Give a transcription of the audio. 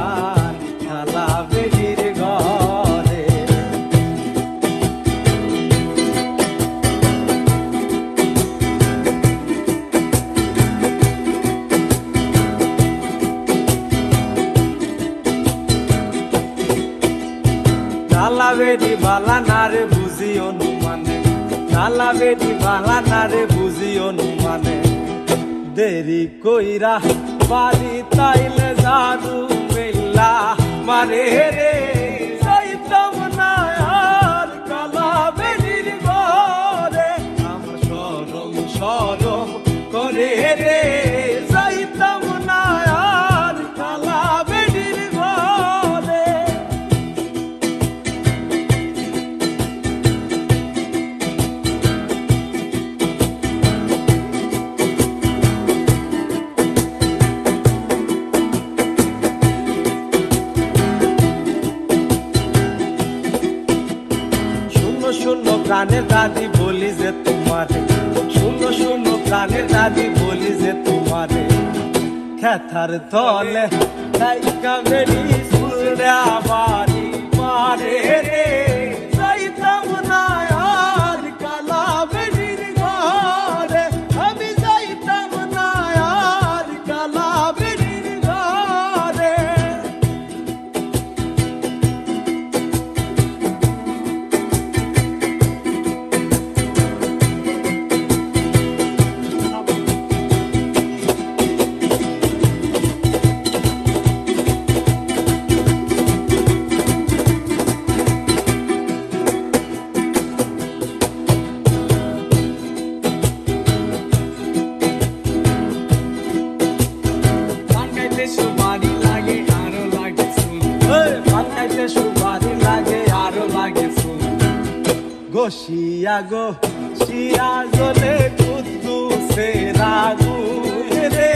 আর কালা বেডির ঘরে। কালা বেডি বালা না রে বুঝি অনুমানে, কালা বেডি বালা না রে বুঝি অনুমানে, দেরি কইরা বাড়ি তাইলে জাদু মেলা মারে রে। যাইতাম না আর কালা বেডির ঘরে, আমার শরম শরম করে রে। যাইতাম না আর কালা বেডির ঘরে। শূন্য প্রাণের দাদি বলি যে তোমারে, শূন্য শূন্য প্রাণের দাদি বলি যে তোমারে, খেথার তলে লাইকা বেরি সুরে বাড়ি মারে রে। যাইতাম না আর কালা বেরির ঘরে, আমি যাইতাম না আর কালা বেরির ঘরে। সুবারি লাগে আরো লাগে ফুল, পাতাইতে সুবারি লাগে আরো লাগে ফুল। গোসিয়া গো শিয়া জলে কুদ্দুসের আগুন রে।